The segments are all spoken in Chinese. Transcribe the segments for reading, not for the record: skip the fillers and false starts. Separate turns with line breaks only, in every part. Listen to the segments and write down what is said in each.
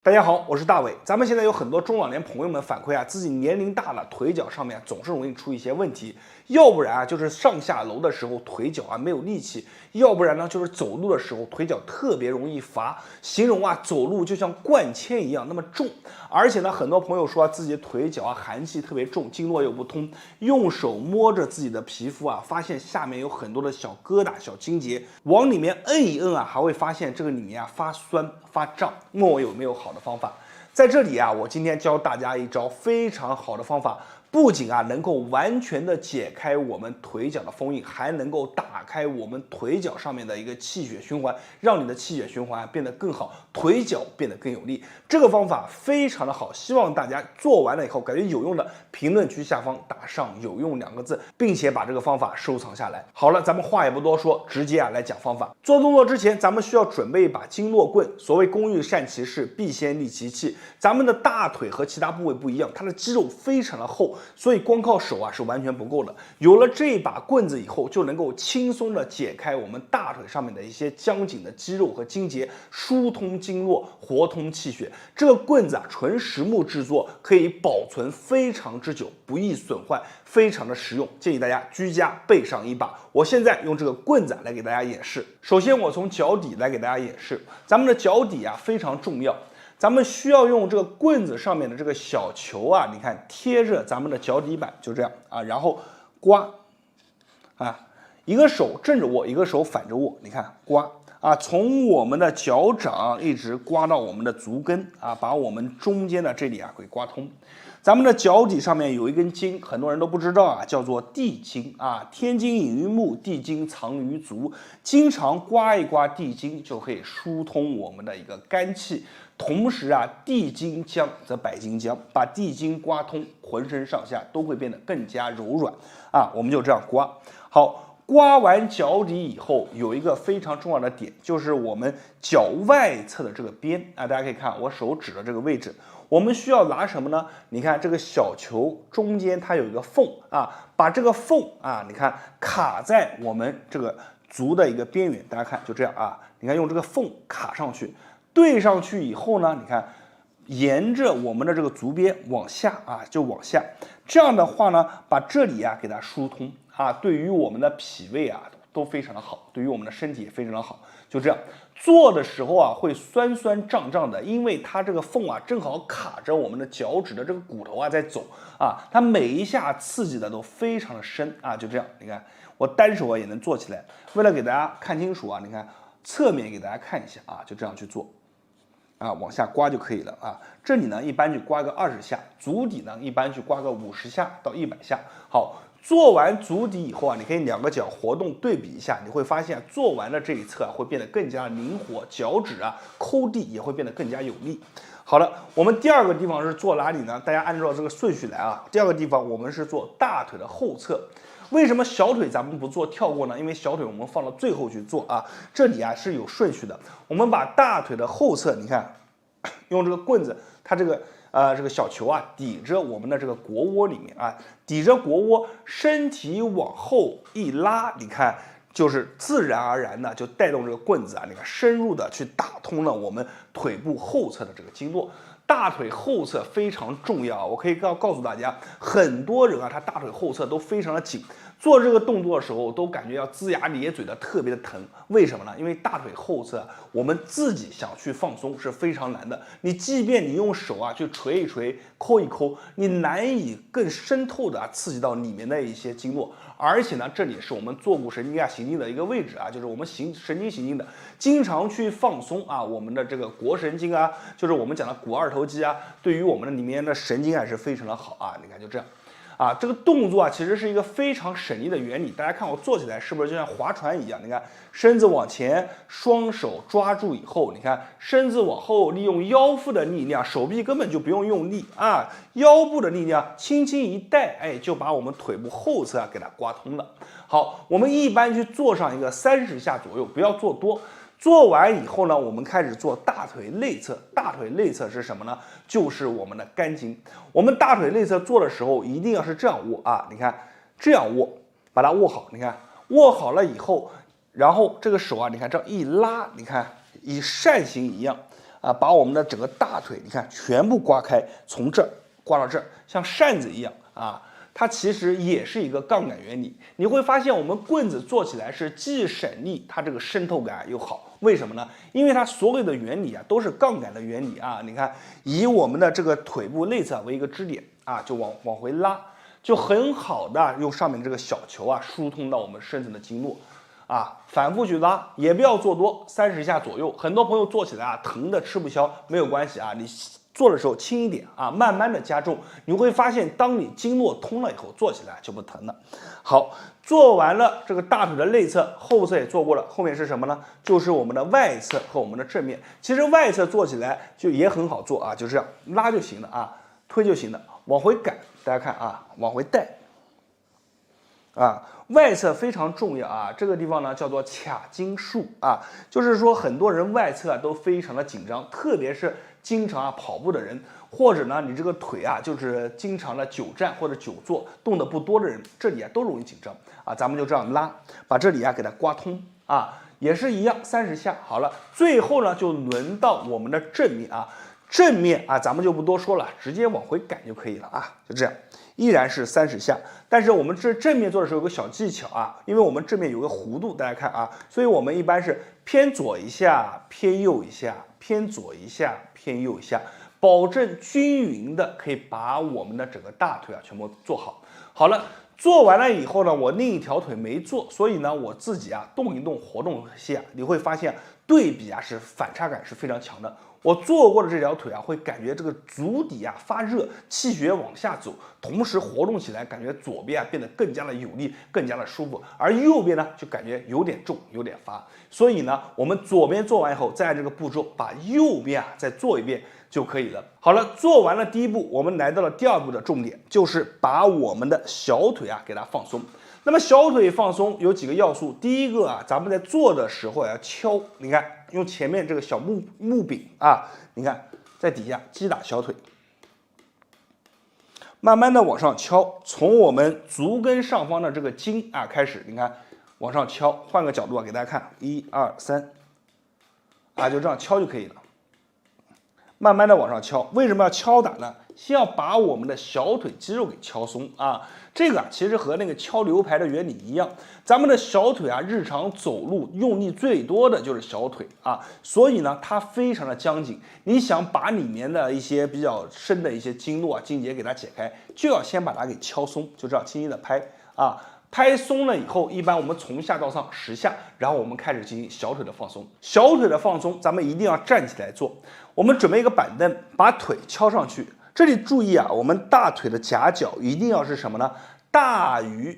大家好，我是大伟。咱们现在有很多中老年朋友们反馈啊，自己年龄大了，腿脚上面总是容易出一些问题，要不然啊就是上下楼的时候腿脚啊没有力气，要不然呢就是走路的时候腿脚特别容易乏，形容啊走路就像灌铅一样那么重。而且呢，很多朋友说自己腿脚啊寒气特别重，经络又不通，用手摸着自己的皮肤啊，发现下面有很多的小疙瘩、小筋结，往里面摁一摁啊，还会发现这个里面啊发酸发胀。问我有没有好的方法？在这里啊，我今天教大家一招非常好的方法，不仅啊能够完全的解开我们腿脚的封印，还能够打开我们腿脚上面的一个气血循环，让你的气血循环变得更好，腿脚变得更有力。这个方法非常的好，希望大家做完了以后感觉有用的，评论区下方打上“有用”2个字，并且把这个方法收藏下来。好了，咱们话也不多说，直接来讲方法。做动作之前，咱们需要准备一把经络棍。所谓工欲善其事，必先利其器。咱们的大腿和其他部位不一样，它的肌肉非常的厚，所以光靠手啊是完全不够的。有了这把棍子以后，就能够轻松的解开我们大腿上面的一些僵紧的肌肉和筋结，疏通经络，活通气血。这个棍子啊，纯实木制作，可以保存非常之久，不易损坏，非常的实用，建议大家居家备上一把。我现在用这个棍子来给大家演示。首先，我从脚底来给大家演示，咱们的脚底啊非常重要。咱们需要用这个棍子上面的这个小球啊，你看贴着咱们的脚底板，就这样啊，然后刮啊，一个手正着握，一个手反着握，你看刮啊，从我们的脚掌一直刮到我们的足跟啊，把我们中间的这里啊给刮通。咱们的脚底上面有一根筋，很多人都不知道啊，叫做地经啊。天经隐于目，地经藏于足。经常刮一刮地经，就可以疏通我们的一个肝气。同时啊，地经僵则百经僵，把地经刮通，浑身上下都会变得更加柔软啊。我们就这样刮。好，刮完脚底以后，有一个非常重要的点，就是我们脚外侧的这个边啊，大家可以看我手指的这个位置。我们需要拿什么呢？你看这个小球中间它有一个缝啊，把这个缝啊，你看卡在我们这个足的一个边缘，大家看就这样啊，你看用这个缝卡上去，对上去以后呢，你看沿着我们的这个足边往下啊，就往下，这样的话呢，把这里啊给它疏通啊，对于我们的脾胃啊都非常的好，对于我们的身体也非常的好，就这样。做的时候啊，会酸酸胀胀的，因为它这个缝啊，正好卡着我们的脚趾的这个骨头啊，在走啊，它每一下刺激的都非常的深啊，就这样，你看我单手啊也能做起来。为了给大家看清楚啊，你看侧面给大家看一下啊，就这样去做啊，往下刮就可以了啊。这里呢，一般去刮个20下，足底呢，一般去刮个50下到100下。好。做完足底以后啊，你可以2个脚活动对比一下，你会发现做完的这一侧啊会变得更加灵活，脚趾啊抠地也会变得更加有力。好了，我们第2个地方是做哪里呢？大家按照这个顺序来啊。第2个地方我们是做大腿的后侧。为什么小腿咱们不做跳过呢？因为小腿我们放到最后去做啊，这里啊是有顺序的。我们把大腿的后侧，你看，用这个棍子，它这个这个小球啊，抵着我们的这个腘窝里面啊，抵着腘窝，身体往后一拉，你看，就是自然而然的就带动这个棍子啊，你看深入的去打通了我们腿部后侧的这个经络。大腿后侧非常重要，我可以告诉大家，很多人啊，他大腿后侧都非常的紧，做这个动作的时候都感觉要龇牙咧嘴的，特别的疼。为什么呢？因为大腿后侧我们自己想去放松是非常难的。你即便你用手啊去捶一捶、抠一抠，你难以更渗透的刺激到里面的一些经络。而且呢，这里是我们坐骨神经啊行经的一个位置啊，就是我们神经行经的，经常去放松啊，我们的这个腘神经啊，就是我们讲的股二头肌啊，对于我们的里面的神经还是非常的好啊。你看就这样。啊，这个动作啊，其实是一个非常省力的原理。大家看我做起来是不是就像划船一样？你看，身子往前，双手抓住以后，你看身子往后，利用腰腹的力量，手臂根本就不用用力啊，腰部的力量轻轻一带，哎，就把我们腿部后侧啊给它刮通了。好，我们一般去做上一个30下左右，不要做多。做完以后呢，我们开始做大腿内侧。大腿内侧是什么呢？就是我们的肝经。我们大腿内侧做的时候，一定要是这样握啊！你看，这样握，把它握好。你看，握好了以后，然后这个手啊，你看这样一拉，你看以扇形一样啊，把我们的整个大腿，你看全部刮开，从这儿刮到这儿，像扇子一样啊。它其实也是一个杠杆原理，你会发现我们棍子做起来是既省力，它这个渗透感又好。为什么呢？因为它所有的原理啊都是杠杆的原理啊。你看，以我们的这个腿部内侧为一个支点啊，就往回拉，就很好的用上面这个小球啊疏通到我们深层的经络啊，反复去拉，也不要做多，30下左右。很多朋友做起来啊疼的吃不消，没有关系啊，你做的时候轻一点啊，慢慢的加重，你会发现，当你经络通了以后，做起来就不疼了。好，做完了这个大腿的内侧，后侧也做过了，后面是什么呢？就是我们的外侧和我们的正面。其实外侧做起来就也很好做啊，就这样拉就行了啊，推就行了，往回赶，大家看啊，往回带。啊，外侧非常重要啊，这个地方呢叫做卡筋束啊，就是说很多人外侧都非常的紧张，特别是经常跑步的人，或者呢你这个腿啊就是经常的久站或者久坐，动的不多的人，这里啊都容易紧张啊，咱们就这样拉，把这里啊给它刮通啊，也是一样30下，好了，最后呢就轮到我们的正面啊。正面啊，咱们就不多说了，直接往回赶就可以了啊，就这样，依然是30下。但是我们这正面做的时候有个小技巧啊，因为我们正面有个弧度，大家看啊，所以我们一般是偏左一下，偏右一下，偏左一下，偏右一下，保证均匀的可以把我们的整个大腿啊全部做好。好了，做完了以后呢，我另一条腿没做，所以呢我自己啊动一动，活动一下，你会发现对比啊是反差感是非常强的。我做过的这条腿啊，会感觉这个足底啊发热，气血往下走，同时活动起来，感觉左边啊变得更加的有力，更加的舒服，而右边呢就感觉有点重，有点乏。所以呢，我们左边做完以后，再按这个步骤把右边啊再做一遍就可以了。好了，做完了第一步，我们来到了第二步的重点，就是把我们的小腿啊给它放松。那么小腿放松有几个要素，第一个啊，咱们在做的时候要敲，你看用前面这个小木柄啊，你看在底下击打小腿，慢慢的往上敲，从我们足跟上方的这个筋啊开始，你看往上敲，换个角度啊给大家看，1、2、3，啊就这样敲就可以了。慢慢的往上敲，为什么要敲打呢？先要把我们的小腿肌肉给敲松啊。这个啊，其实和那个敲牛排的原理一样，咱们的小腿啊，日常走路用力最多的就是小腿啊，所以呢，它非常的僵紧。你想把里面的一些比较深的一些经络啊、筋结给它解开，就要先把它给敲松，就这样轻轻的拍啊。拍松了以后，一般我们从下到上10下，然后我们开始进行小腿的放松。小腿的放松，咱们一定要站起来做。我们准备一个板凳，把腿敲上去。这里注意啊，我们大腿的夹角一定要是什么呢？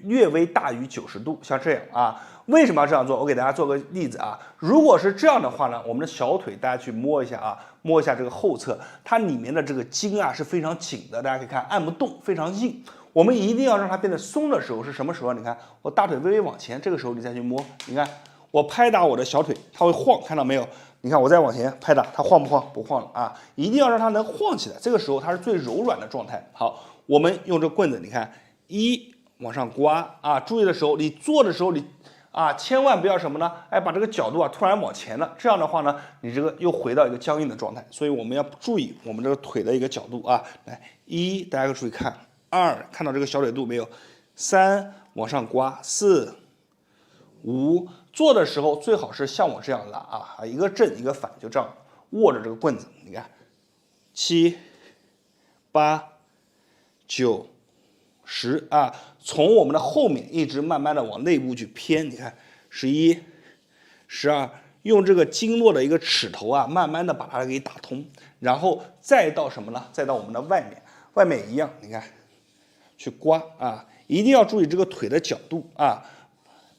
略微大于90度，像这样啊。为什么要这样做？我给大家做个例子啊。如果是这样的话呢，我们的小腿大家去摸一下啊，摸一下这个后侧，它里面的这个筋啊是非常紧的，大家可以看按不动，非常硬。我们一定要让它变得松的时候是什么时候？你看我大腿微微往前，这个时候你再去摸，你看我拍打我的小腿，它会晃，看到没有？你看我再往前拍打，它晃不晃？不晃了啊！一定要让它能晃起来，这个时候它是最柔软的状态。好，我们用这棍子，你看往上刮啊，注意的时候，你做的时候你啊，千万不要什么呢？哎，把这个角度啊突然往前了，这样的话呢，你这个又回到一个僵硬的状态。所以我们要注意我们这个腿的一个角度啊。来大家注意看，2，看到这个小腿肚没有？3，往上刮，4、5，做的时候最好是像我这样拉啊，一个正一个反，就这样握着这个棍子，你看，7、8、9、10啊，从我们的后面一直慢慢的往内部去偏，你看11、12，用这个经络的一个齿头啊，慢慢的把它给打通，然后再到什么呢？再到我们的外面也一样，你看，去刮啊，一定要注意这个腿的角度啊。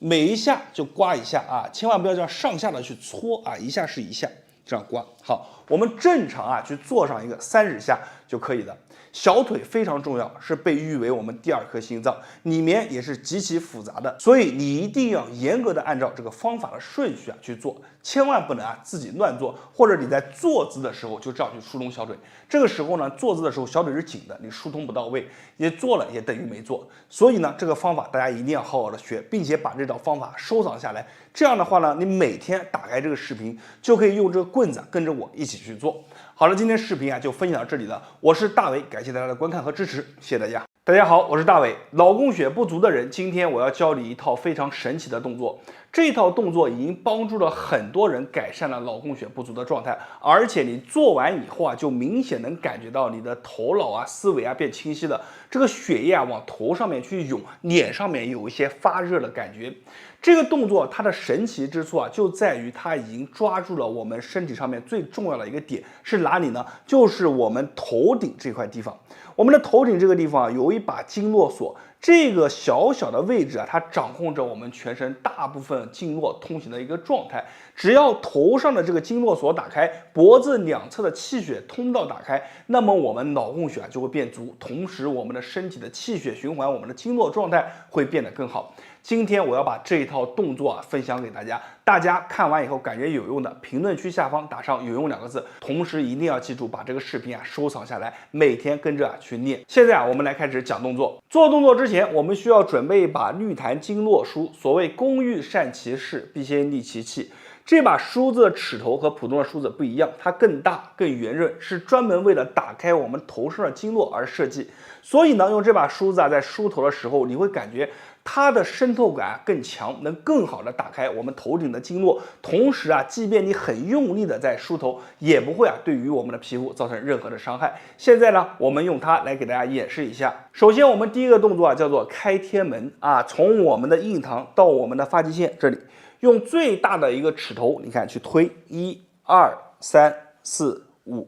每一下就刮一下啊，千万不要这样上下的去搓啊，一下是一下，这样刮。好，我们正常啊去做上一个30下就可以了。小腿非常重要，是被誉为我们第2颗心脏，里面也是极其复杂的，所以你一定要严格的按照这个方法的顺序啊去做，千万不能自己乱做，或者你在坐姿的时候就这样去疏通小腿。这个时候呢，坐姿的时候小腿是紧的，你疏通不到位，也做了也等于没做。所以呢，这个方法大家一定要好好的学，并且把这套方法收藏下来。这样的话呢，你每天打开这个视频，就可以用这个棍子跟着我一起去做。好了，今天视频就分享到这里了。我是大伟，感谢大家的观看和支持，谢谢大家。大家好，我是大伟。脑供血不足的人，今天我要教你一套非常神奇的动作。这套动作已经帮助了很多人改善了脑供血不足的状态，而且你做完以后就明显能感觉到你的头脑思维变清晰了，这个血液往头上面去涌，脸上面有一些发热的感觉。这个动作它的神奇之处就在于它已经抓住了我们身体上面最重要的一个点，是哪里呢？就是我们头顶这块地方。我们的头顶这个地方有一把经络锁，这个小小的位置它掌控着我们全身大部分经络通行的一个状态。只要头上的这个经络锁打开，脖子两侧的气血通道打开，那么我们脑供血就会变足，同时我们的身体的气血循环，我们的经络状态会变得更好。今天我要把这一套动作分享给大家，大家看完以后感觉有用的，评论区下方打上有用2个字，同时一定要记住把这个视频收藏下来，每天跟着去练。现在我们来开始讲动作。做动作之前，我们需要准备一把绿檀经络梳，所谓工欲善其事，必先利其器。这把梳子的齿头和普通的梳子不一样，它更大更圆润，是专门为了打开我们头上的经络而设计。所以呢，用这把梳子在梳头的时候，你会感觉它的渗透感更强，能更好的打开我们头顶的经络。同时即便你很用力的在梳头，也不会对于我们的皮肤造成任何的伤害。现在呢，我们用它来给大家演示一下。首先，我们第一个动作叫做开天门从我们的印堂到我们的发际线这里。用最大的一个齿头，你看去推1、2、3、4、5，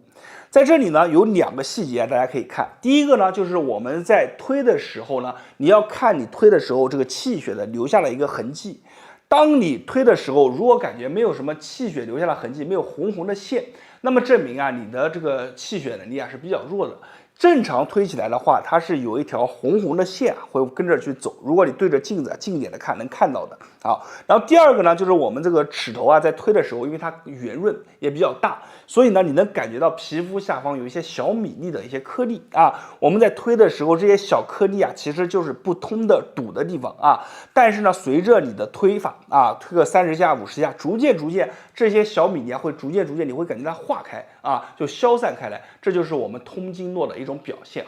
在这里呢有2个细节大家可以看。第一个呢，就是我们在推的时候呢，你要看你推的时候这个气血的留下了一个痕迹。当你推的时候，如果感觉没有什么气血留下了痕迹，没有红红的线，那么证明你的这个气血能力是比较弱的。正常推起来的话，它是有一条红红的线会跟着去走。如果你对着镜子近一点的看，能看到的。好，然后第二个呢，就是我们这个齿头在推的时候，因为它圆润也比较大，所以呢，你能感觉到皮肤下方有一些小米粒的一些颗粒我们在推的时候，这些小颗粒其实就是不通的堵的地方但是呢，随着你的推法推个30下、50下，逐渐这些小米粒会逐渐你会感觉它化开就消散开来。这就是我们通经络的一种表现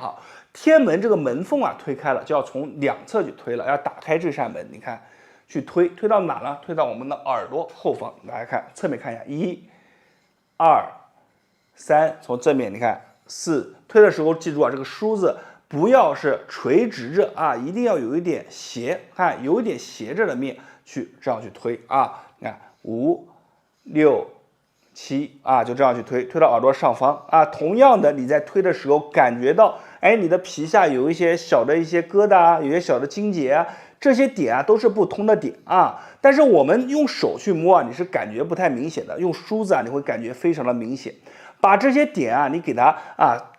天门这个门缝推开了，就要从两侧去推了，要打开这扇门。你看，去推到哪呢？推到我们的耳朵后方。大家看侧面看一下，1、2、3，从正面你看4。推的时候记住这个梳子不要是垂直着一定要有一点斜，看有一点斜着的面去这样去推你看5、6、7就这样去推到耳朵上方同样的，你在推的时候感觉到你的皮下有一些小的一些疙瘩有些小的筋结这些点都是不通的点但是我们用手去摸你是感觉不太明显的，用梳子你会感觉非常的明显。把这些点你给它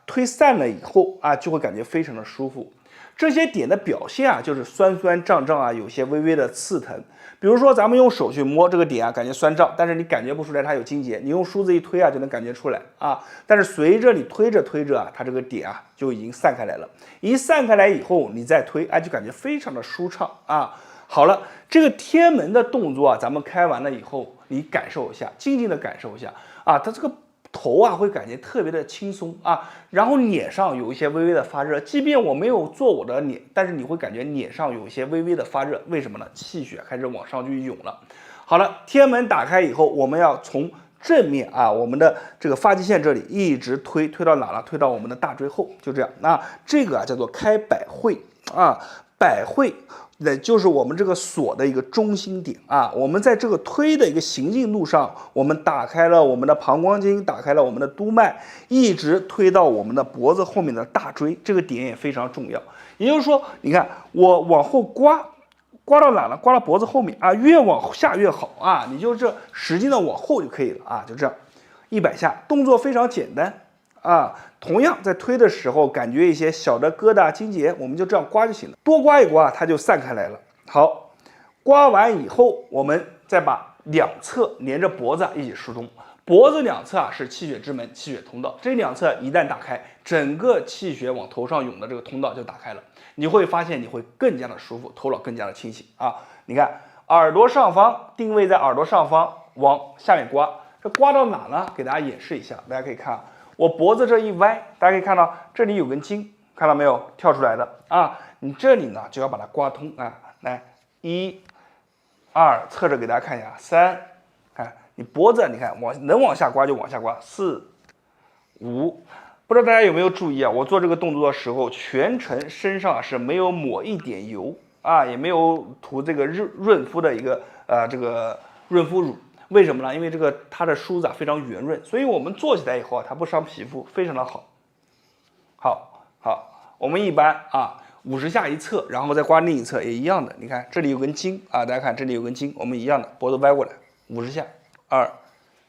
推散了以后就会感觉非常的舒服。这些点的表现就是酸酸胀胀有些微微的刺疼。比如说咱们用手去摸这个点感觉酸胀，但是你感觉不出来它有筋结，你用梳子一推就能感觉出来但是随着你推着它这个点就已经散开来了。一散开来以后，你再推就感觉非常的舒畅好了，这个天门的动作咱们开完了以后，你感受一下，静静的感受一下它这个头会感觉特别的轻松然后脸上有一些微微的发热，即便我没有做我的脸，但是你会感觉脸上有一些微微的发热，为什么呢？气血开始往上去涌了。好了，天门打开以后，我们要从正面我们的这个发际线这里一直推到哪了？推到我们的大椎后，就这样这个叫做开百会百会那就是我们这个锁的一个中心点我们在这个推的一个行进路上，我们打开了我们的膀胱经，打开了我们的督脉，一直推到我们的脖子后面的大椎，这个点也非常重要。也就是说，你看我往后刮到哪了？刮到脖子后面越往下越好你就这使劲的往后就可以了就这样100下，动作非常简单同样在推的时候感觉一些小的疙瘩筋结，我们就这样刮就行了，多刮一刮它就散开来了。好，刮完以后我们再把两侧连着脖子一起疏通，脖子两侧是气血之门、气血通道，这两侧一旦打开，整个气血往头上涌的这个通道就打开了，你会发现你会更加的舒服，头脑更加的清醒啊！你看耳朵上方定位在耳朵上方，往下面刮，这刮到哪呢？给大家演示一下，大家可以看啊，我脖子这一歪，大家可以看到这里有根筋，看到没有？跳出来的啊！你这里呢就要把它刮通啊！来，1、2，侧着给大家看一下，3，看你脖子，你看能往下刮就往下刮，4、5，不知道大家有没有注意啊？我做这个动作的时候，全程身上是没有抹一点油啊，也没有涂这个润肤的一个这个润肤乳。为什么呢？因为这个它的梳子非常圆润，所以我们做起来以后它不伤皮肤，非常的好。好，我们一般50下一侧，然后再刮另一侧也一样的。你看这里有根筋啊，大家看这里有根筋，我们一样的，脖子歪过来50下，2、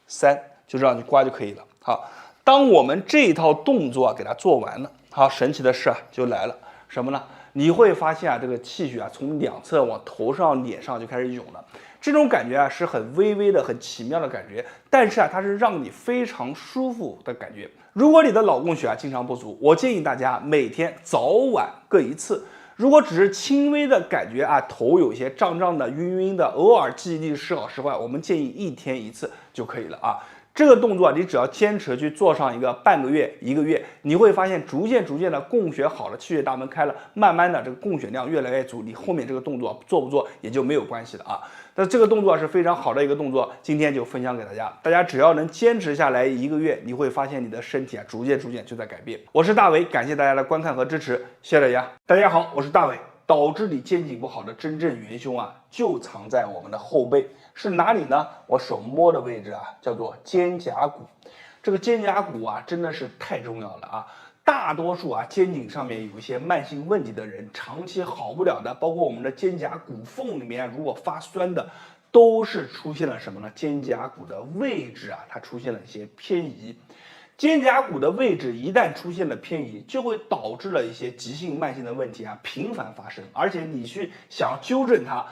3，就这样去刮就可以了。好，当我们这一套动作给它做完了，好，神奇的事就来了，什么呢？你会发现这个气血从两侧往头上、脸上就开始涌了。这种感觉是很微微的、很奇妙的感觉，但是它是让你非常舒服的感觉。如果你的脑供血经常不足，我建议大家每天早晚各一次。如果只是轻微的感觉头有些胀胀的、晕晕的，偶尔记忆力时好时坏，我们建议1天1次就可以了啊。这个动作你只要坚持去做上一个半个月、1个月，你会发现逐渐的供血好了，气血大门开了，慢慢的这个供血量越来越足，你后面这个动作做不做也就没有关系了啊。那这个动作是非常好的一个动作，今天就分享给大家。大家只要能坚持下来1个月，你会发现你的身体逐渐就在改变。我是大伟，感谢大家的观看和支持，谢谢大家。大家好，我是大伟。导致你肩颈不好的真正元凶就藏在我们的后背，是哪里呢？我手摸的位置叫做肩胛骨。这个肩胛骨真的是太重要了大多数肩颈上面有一些慢性问题的人，长期好不了的，包括我们的肩胛骨缝里面如果发酸的，都是出现了什么呢？肩胛骨的位置它出现了一些偏移。肩胛骨的位置一旦出现了偏移，就会导致了一些急性慢性的问题频繁发生，而且你去想纠正它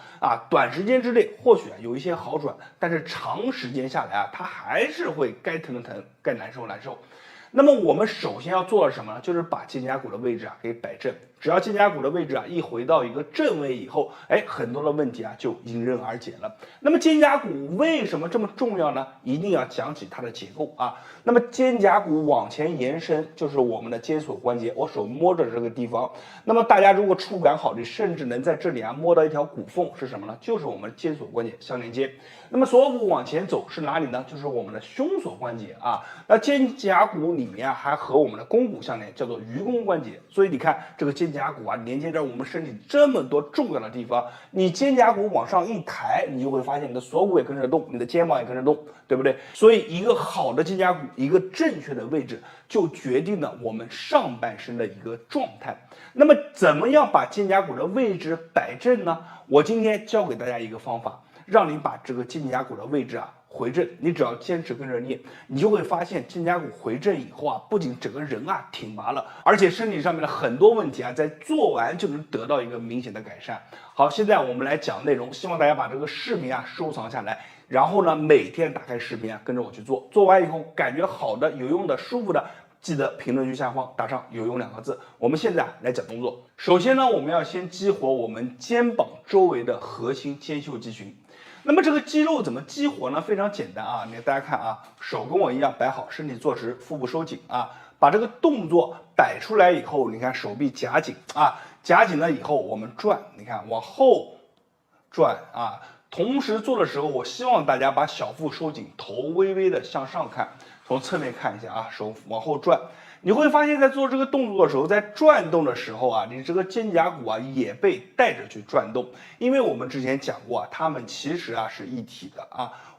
短时间之内或许有一些好转，但是长时间下来它还是会该疼的疼，该难受难受。那么我们首先要做的什么呢？就是把肩胛骨的位置给摆正。只要肩胛骨的位置一回到一个正位以后，很多的问题就迎刃而解了。那么肩胛骨为什么这么重要呢？一定要讲起它的结构那么肩胛骨往前延伸就是我们的肩锁关节，我手摸着这个地方。那么大家如果触感好，你甚至能在这里摸到一条骨缝，是什么呢？就是我们肩锁关节相连接。那么锁骨往前走是哪里呢？就是我们的胸锁关节那肩胛骨里面还和我们的肱骨相连，叫做鱼肱关节。所以你看这个肩胛骨连接着我们身体这么多重要的地方，你肩胛骨往上一抬，你就会发现你的锁骨也跟着动，你的肩膀也跟着动，对不对？所以一个好的肩胛骨，一个正确的位置，就决定了我们上半身的一个状态。那么怎么样把肩胛骨的位置摆正呢？我今天教给大家一个方法，让你把这个肩胛骨的位置回正。你只要坚持跟着练，你就会发现肩胛骨回正以后不仅整个人挺拔了，而且身体上面的很多问题在做完就能得到一个明显的改善。好，现在我们来讲内容，希望大家把这个视频收藏下来，然后呢每天打开视频跟着我去做，做完以后感觉好的、有用的、舒服的，记得评论区下方打上有用2个字。我们现在来讲动作。首先呢，我们要先激活我们肩膀周围的核心肩袖肌群。那么这个肌肉怎么激活呢？非常简单你看大家看手跟我一样摆好，身体坐直，腹部收紧把这个动作摆出来以后，你看手臂夹紧夹紧了以后我们转，你看往后转同时做的时候，我希望大家把小腹收紧，头微微的向上看，从侧面看一下手往后转。你会发现在做这个动作的时候，在转动的时候你这个肩胛骨也被带着去转动，因为我们之前讲过它们其实是一体的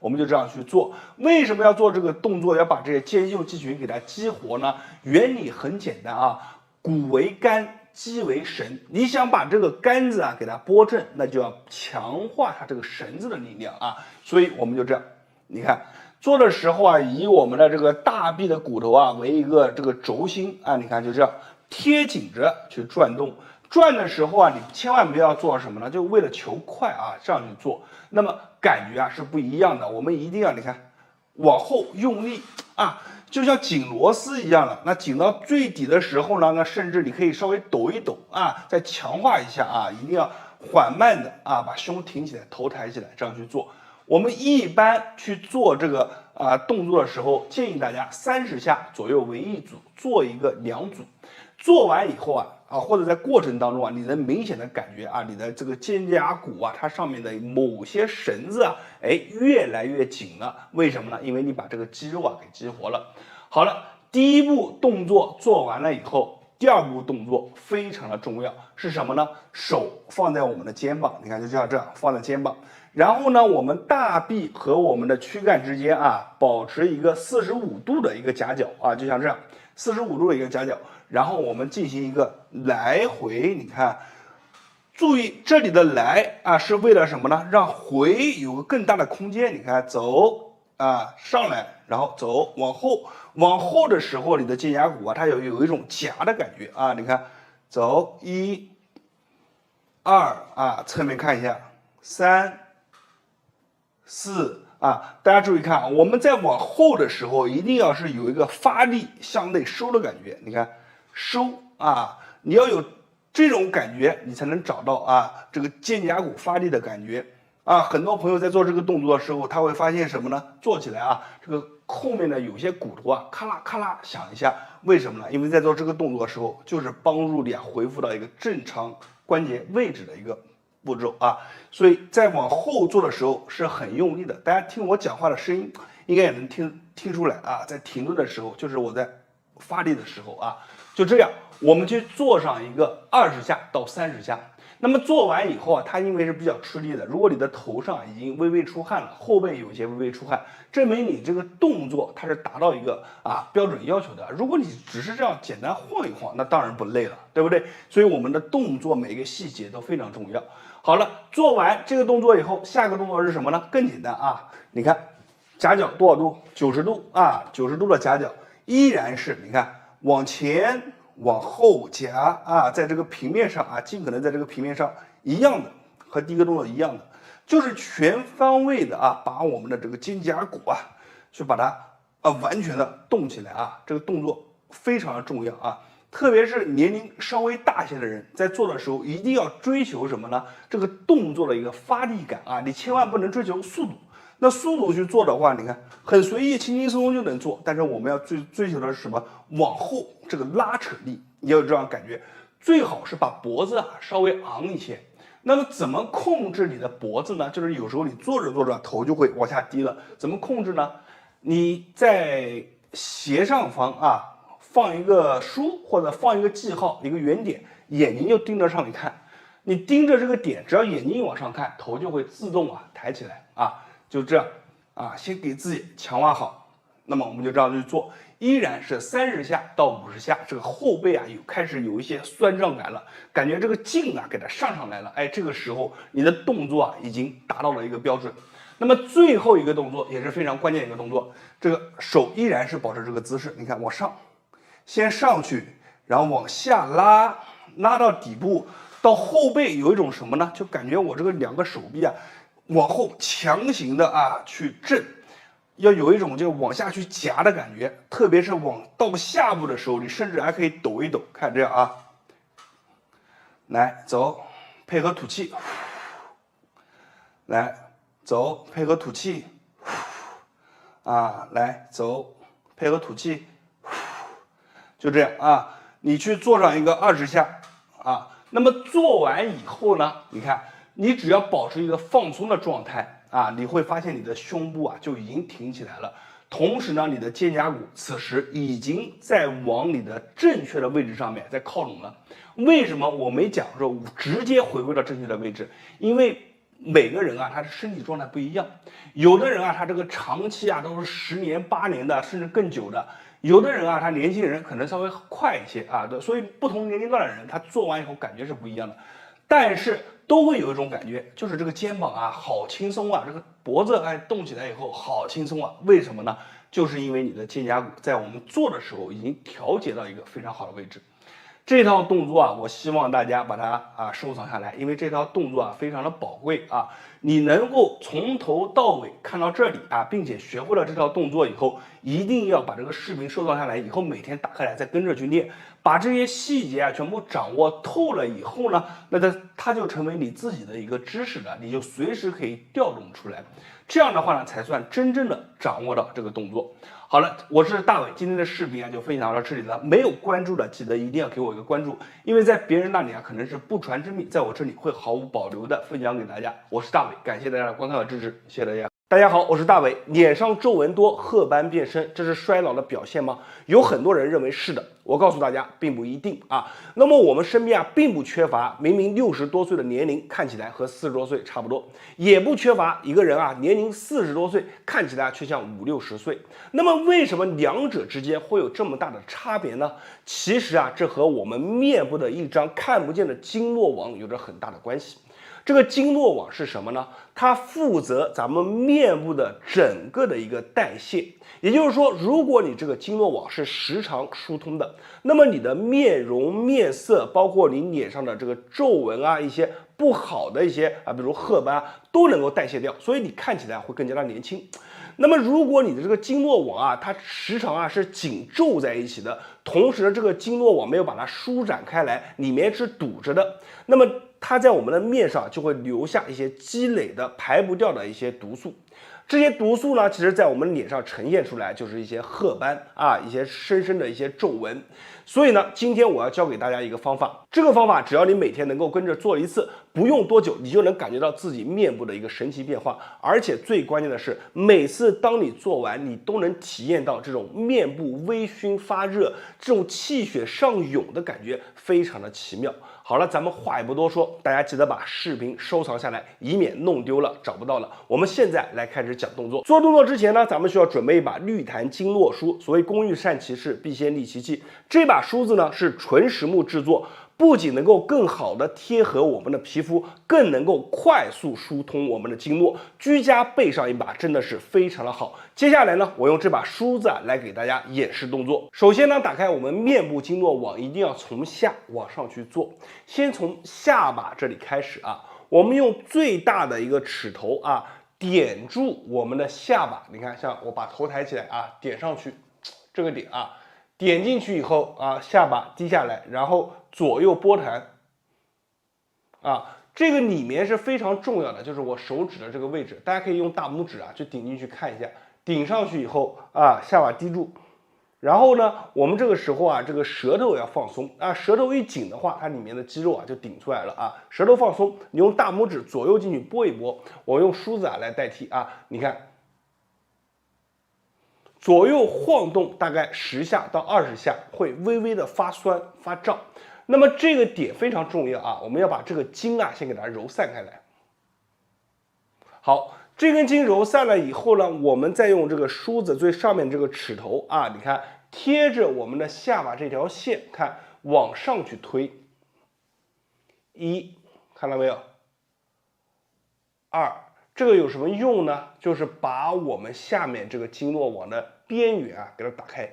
我们就这样去做。为什么要做这个动作，要把这些肩袖肌群给它激活呢？原理很简单骨为肝，肌为神，你想把这个杆子给它拨正，那就要强化它这个绳子的力量所以我们就这样，你看做的时候以我们的这个大臂的骨头为一个这个轴心你看就这样贴紧着去转动，转的时候啊，你千万不要做什么呢？就为了求快啊，这样去做，那么感觉啊是不一样的。我们一定要你看，往后用力啊，就像紧螺丝一样的。那紧到最底的时候呢，那甚至你可以稍微抖一抖啊，再强化一下啊，一定要缓慢的啊，把胸挺起来，头抬起来，这样去做。我们一般去做这个动作的时候，建议大家30下左右为一组，做一个2组。做完以后或者在过程当中啊，你能明显的感觉啊，你的这个肩胛骨啊，它上面的某些绳子啊，越来越紧了。为什么呢？因为你把这个肌肉啊给激活了。好了，第一步动作做完了以后，第二步动作非常的重要，是什么呢？手放在我们的肩膀，你看就像这样放在肩膀。然后呢，我们大臂和我们的躯干之间啊，保持一个45度的一个夹角啊，就像这样45度的一个夹角。然后我们进行一个来回，你看，注意这里的来啊是为了什么呢？让回有个更大的空间。你看，走啊上来，然后走往后，往后的时候，你的肩胛骨啊，它有一种夹的感觉啊。你看，走1、2啊，侧面看一下，3、4啊，大家注意看，我们在往后的时候，一定要是有一个发力向内收的感觉。你看。收啊，你要有这种感觉，你才能找到啊这个肩胛骨发力的感觉啊。很多朋友在做这个动作的时候，他会发现什么呢？做起来啊，这个后面的有些骨头啊，咔啦咔啦响一下，为什么呢？因为在做这个动作的时候，就是帮助你恢复到一个正常关节位置的一个步骤啊。所以在往后做的时候是很用力的，大家听我讲话的声音，应该也能听出来啊。在停顿的时候，就是我在发力的时候啊。就这样，我们去做上一个20下到30下。那么做完以后啊，它因为是比较吃力的，如果你的头上已经微微出汗了，后背有些微微出汗，证明你这个动作它是达到一个标准要求的。如果你只是这样简单晃一晃，那当然不累了，对不对？所以我们的动作每个细节都非常重要。好了，做完这个动作以后，下个动作是什么呢？更简单啊，你看夹角多少度？90度啊，90度的夹角依然是你看。往前往后夹啊，在这个平面上啊，尽可能在这个平面上一样的，和第一个动作一样的，就是全方位的啊，把我们的这个肩胛骨啊，去把它完全的动起来啊，这个动作非常的重要啊，特别是年龄稍微大些的人，在做的时候一定要追求什么呢？这个动作的一个发力感啊，你千万不能追求速度。那速度去做的话，你看很随意，轻轻松松就能做。但是我们要追求的是什么？往后这个拉扯力，你要有这样感觉。最好是把脖子稍微昂一些。那么怎么控制你的脖子呢？就是有时候你做着做着头就会往下低了，怎么控制呢？你在斜上方放一个书或者放一个记号，一个圆点，眼睛就盯着上面看。你盯着这个点，只要眼睛往上看，头就会自动抬起来啊。就这样先给自己强化好，那么我们就这样去做，依然是30下到50下，这个后背开始有一些酸胀感了，感觉这个劲给它上来了，这个时候你的动作已经达到了一个标准。那么最后一个动作也是非常关键的一个动作，这个手依然是保持这个姿势，你看往上，先上去，然后往下拉到底部，到后背有一种什么呢？就感觉我这个2个手臂往后强行的去震，要有一种就往下去夹的感觉，特别是到下部的时候，你甚至还可以抖一抖，看这样来走，配合吐气，来走，配合吐气，来走，配合吐气，就这样你去做上一个20下那么做完以后呢，你看。你只要保持一个放松的状态你会发现你的胸部就已经挺起来了，同时呢，你的肩胛骨此时已经在往你的正确的位置上面在靠拢了。为什么我没讲说直接回归到正确的位置？因为每个人他的身体状态不一样，有的人他这个长期都是10年8年的，甚至更久的。有的人他年轻人可能稍微快一些所以不同年龄段的人他做完以后感觉是不一样的，但是都会有一种感觉，就是这个肩膀好轻松这个脖子动起来以后好轻松为什么呢？就是因为你的肩胛骨在我们做的时候已经调节到一个非常好的位置。这套动作啊，我希望大家把它收藏下来，因为这套动作啊非常的宝贵啊。你能够从头到尾看到这里啊，并且学会了这套动作以后，一定要把这个视频收藏下来，以后每天打开来再跟着去练，把这些细节啊全部掌握透了以后呢，那它就成为你自己的一个知识了，你就随时可以调动出来。这样的话呢，才算真正的掌握到这个动作。好了，我是大伟，今天的视频啊就分享到这里了。没有关注的，记得一定要给我一个关注，因为在别人那里啊可能是不传之秘，在我这里会毫无保留的分享给大家。我是大伟，感谢大家的观看和支持，谢谢大家。大家好，我是大伟。脸上皱纹多、褐斑变深，这是衰老的表现吗？有很多人认为是的，我告诉大家，并不一定啊。那么我们身边啊，并不缺乏明明60多岁的年龄看起来和40多岁差不多，也不缺乏一个人啊年龄40多岁看起来却像50、60岁。那么为什么两者之间会有这么大的差别呢？其实啊，这和我们面部的一张看不见的经络网有着很大的关系。这个经络网是什么呢？它负责咱们面部的整个的一个代谢。也就是说，如果你这个经络网是时常疏通的，那么你的面容、面色，包括你脸上的这个皱纹啊，一些不好的一些比如褐斑都能够代谢掉，所以你看起来会更加的年轻。那么如果你的这个经络网啊，它时常是紧皱在一起的，同时这个经络网没有把它舒展开来，里面是堵着的，那么它在我们的面上就会留下一些积累的排不掉的一些毒素。这些毒素呢，其实在我们脸上呈现出来就是一些褐斑啊，一些深深的一些皱纹。所以呢，今天我要教给大家一个方法，这个方法只要你每天能够跟着做一次，不用多久，你就能感觉到自己面部的一个神奇变化。而且最关键的是，每次当你做完，你都能体验到这种面部微醺发热，这种气血上涌的感觉，非常的奇妙。好了，咱们话也不多说，大家记得把视频收藏下来，以免弄丢了找不到了。我们现在来开始讲动作。做动作之前呢，咱们需要准备一把绿檀经络梳。所谓工欲善其事，必先利其器。这把梳子呢是纯实木制作，不仅能够更好的贴合我们的皮肤，更能够快速疏通我们的经络。居家备上一把真的是非常的好。接下来呢，我用这把梳子来给大家演示动作。首先呢，打开我们面部经络网，一定要从下往上去做。先从下巴这里开始啊，我们用最大的一个齿头啊，点住我们的下巴。你看，像我把头抬起来啊，点上去，这个点啊，点进去以后啊，下巴低下来，然后左右拨弹啊。这个里面是非常重要的，就是我手指的这个位置，大家可以用大拇指啊，去顶进去看一下。顶上去以后啊，下巴低住，然后呢，我们这个时候啊，这个舌头要放松啊，舌头一紧的话，它里面的肌肉啊就顶出来了啊。舌头放松，你用大拇指左右进去拨一拨，我用梳子啊来代替啊。你看，左右晃动大概10下到20下，会微微的发酸发胀。那么这个点非常重要啊，我们要把这个筋啊先给它揉散开来。好。这根筋揉散了以后呢，我们再用这个梳子最上面这个齿头啊，你看贴着我们的下巴这条线，看往上去推。1，看到没有？2，这个有什么用呢？就是把我们下面这个经络网的边缘啊给它打开。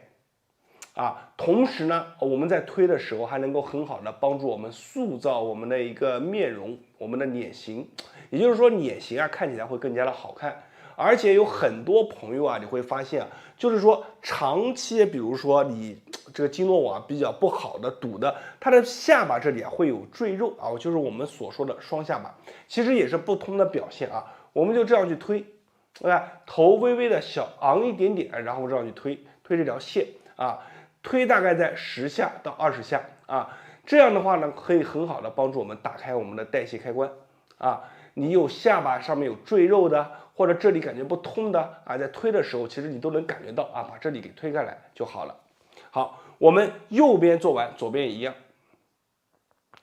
同时呢，我们在推的时候还能够很好的帮助我们塑造我们的一个面容，我们的脸型，也就是说脸型啊看起来会更加的好看。而且有很多朋友啊，你会发现啊，就是说长期，比如说你这个经络网比较不好的堵的，它的下巴这里啊会有赘肉啊，就是我们所说的双下巴，其实也是不通的表现啊。我们就这样去推，对吧？头微微的小昂一点点，然后这样去推这条线啊。推大概在10下到20下啊，这样的话呢，可以很好的帮助我们打开我们的代谢开关啊。你有下巴上面有赘肉的，或者这里感觉不通的啊，在推的时候，其实你都能感觉到啊，把这里给推开来就好了。好，我们右边做完，左边也一样，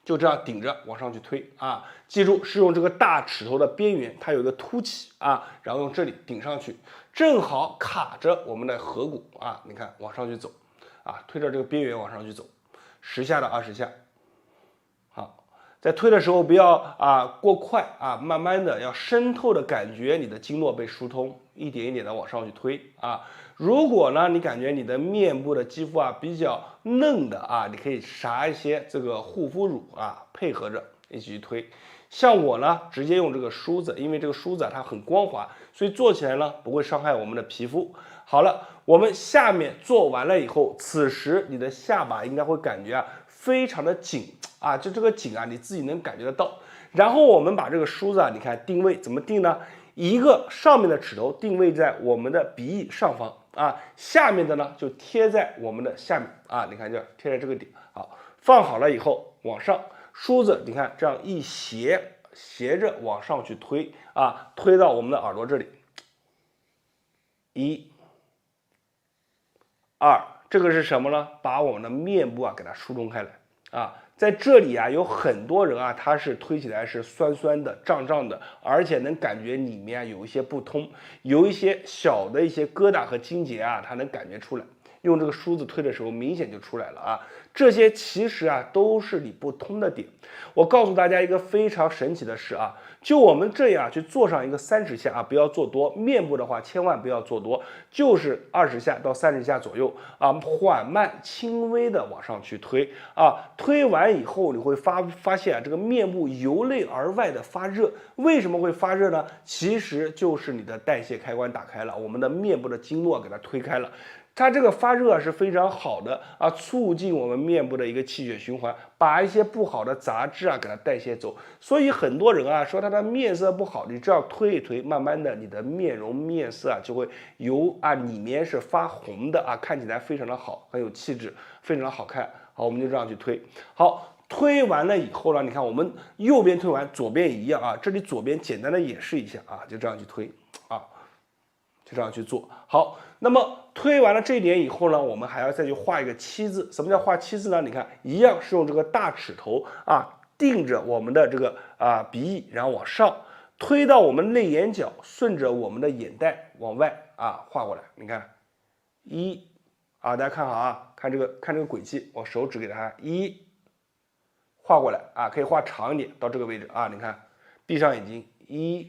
就这样顶着往上去推啊。记住是用这个大齿头的边缘，它有一个凸起啊，然后用这里顶上去，正好卡着我们的颌骨啊。你看往上去走。推着这个边缘往上去走，10下到20下。好，在推的时候不要过快啊，慢慢的要渗透的感觉你的经络被疏通，一点一点的往上去推啊。如果呢你感觉你的面部的肌肤比较嫩的你可以撒一些这个护肤乳配合着一起去推。像我呢直接用这个梳子，因为这个梳子它很光滑，所以做起来呢不会伤害我们的皮肤。好了，我们下面做完了以后，此时你的下巴应该会感觉非常的紧就这个紧你自己能感觉得到。然后我们把这个梳子你看定位怎么定呢？一个上面的指头定位在我们的鼻翼上方下面的呢就贴在我们的下面你看这贴在这个点。好，放好了以后往上，梳子你看这样一斜着往上去推推到我们的耳朵这里。1、2，这个是什么呢？把我们的面部给它疏通开来在这里有很多人他是推起来是酸酸的、胀胀的，而且能感觉里面有一些不通，有一些小的一些疙瘩和筋结它能感觉出来。用这个梳子推的时候，明显就出来了这些其实都是你不通的点。我告诉大家一个非常神奇的事就我们这样去做上一个30下不要做多，面部的话千万不要做多，就是20下到30下左右缓慢轻微的往上去推推完以后你会发现这个面部由内而外的发热。为什么会发热呢？其实就是你的代谢开关打开了，我们的面部的经络给它推开了。它这个发热是非常好的促进我们面部的一个气血循环，把一些不好的杂质给它代谢走。所以很多人说他的面色不好，你这样推一推，慢慢的你的面容面色就会由里面是发红的看起来非常的好，很有气质，非常的好看。好，我们就这样去推。好，推完了以后呢，你看我们右边推完，左边也一样这里左边简单的演示一下就这样去推就这样去做。好，那么推完了这一点以后呢，我们还要再去画一个7字。什么叫画7字呢？你看一样是用这个大指头定着我们的这个鼻翼，然后往上推到我们内眼角，顺着我们的眼袋往外画过来。你看1大家看好看这个轨迹，我手指给大家1画过来可以画长一点到这个位置你看闭上眼睛1、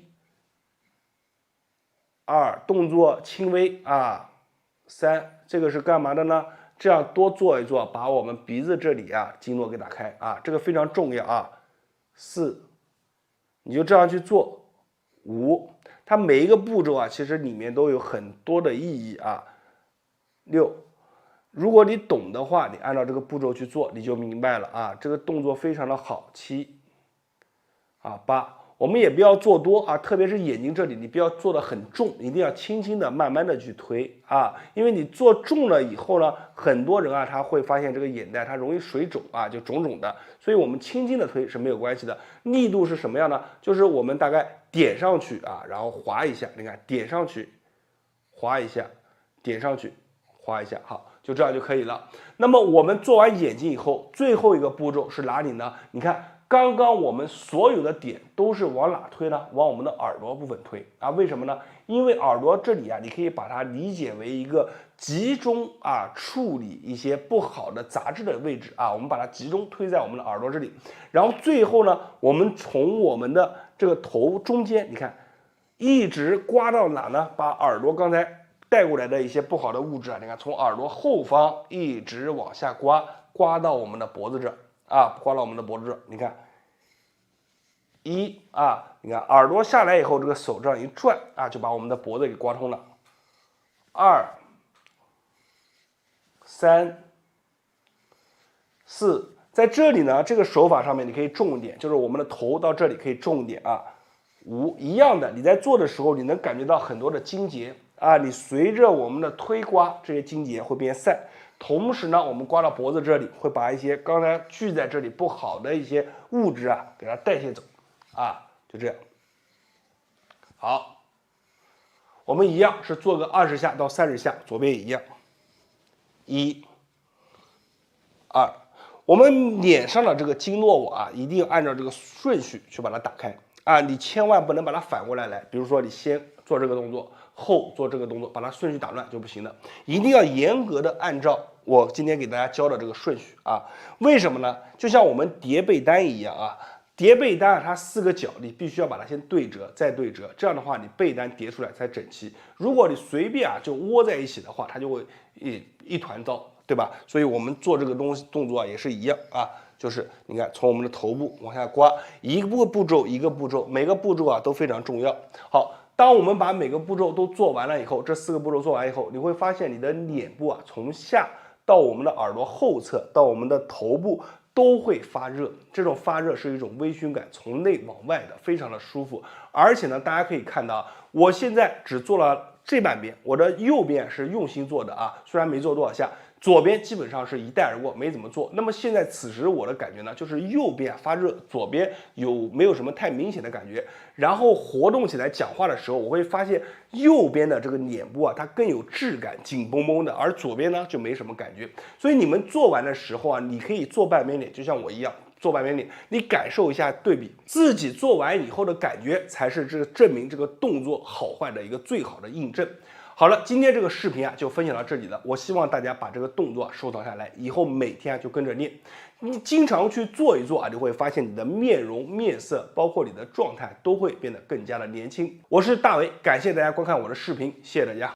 2，动作轻微3，这个是干嘛的呢？这样多做一做，把我们鼻子这里经络给打开这个非常重要4，你就这样去做。5，它每一个步骤其实里面都有很多的意义6，如果你懂的话，你按照这个步骤去做，你就明白了这个动作非常的好。7、8。我们也不要做多特别是眼睛这里，你不要做的很重，一定要轻轻的、慢慢的去推因为你做重了以后呢，很多人他会发现这个眼袋它容易水肿就肿肿的，所以我们轻轻的推是没有关系的。力度是什么样呢？就是我们大概点上去然后划一下，你看点上去，划一下，点上去，划一下，好，就这样就可以了。那么我们做完眼睛以后，最后一个步骤是哪里呢？你看。刚刚我们所有的点都是往哪推呢？往我们的耳朵部分推为什么呢？因为耳朵这里你可以把它理解为一个集中处理一些不好的杂质的位置我们把它集中推在我们的耳朵这里，然后最后呢，我们从我们的这个头中间，你看一直刮到哪呢？把耳朵刚才带过来的一些不好的物质你看从耳朵后方一直往下刮到我们的脖子这刮到我们的脖子这，你看1你看耳朵下来以后，这个手这样一转就把我们的脖子给刮通了。2、3、4，在这里呢，这个手法上面你可以重一点，就是我们的头到这里可以重一点5，一样的，你在做的时候，你能感觉到很多的筋结你随着我们的推刮，这些筋结会变散。同时呢，我们刮到脖子这里，会把一些刚才聚在这里不好的一些物质给它代谢走就这样。好，我们一样是做个20下到30下，左边也一样。1、2，我们脸上的这个经络网一定要按照这个顺序去把它打开你千万不能把它反过来来，比如说你先做这个动作，后做这个动作，把它顺序打乱就不行的，一定要严格的按照我今天给大家教的这个顺序为什么呢？就像我们叠被单一样叠被单啊，它4个角你必须要把它先对折，再对折，这样的话你被单叠出来才整齐。如果你随便啊就窝在一起的话，它就会一团糟，对吧？所以我们做这个动作啊也是一样啊，就是你看从我们的头部往下刮，一个步骤一个步骤，每个步骤啊都非常重要。好。当我们把每个步骤都做完了以后，这4个步骤做完以后，你会发现你的脸部啊，从下到我们的耳朵后侧到我们的头部都会发热。这种发热是一种微醺感，从内往外的，非常的舒服。而且呢，大家可以看到，我现在只做了这半边，我的右边是用心做的啊，虽然没做多少下。左边基本上是一带而过，没怎么做。那么现在此时我的感觉呢，就是右边发热，左边没有什么太明显的感觉。然后活动起来讲话的时候，我会发现右边的这个脸部啊，它更有质感，紧绷绷的，而左边呢就没什么感觉。所以你们做完的时候啊，你可以做半边脸，就像我一样。做半边脸，你感受一下对比，自己做完以后的感觉，才是这个证明这个动作好坏的一个最好的印证。好了，今天这个视频啊就分享到这里了。我希望大家把这个动作收藏下来，以后每天就跟着练。你经常去做一做啊，就会发现你的面容、面色，包括你的状态都会变得更加的年轻。我是大为，感谢大家观看我的视频，谢谢大家。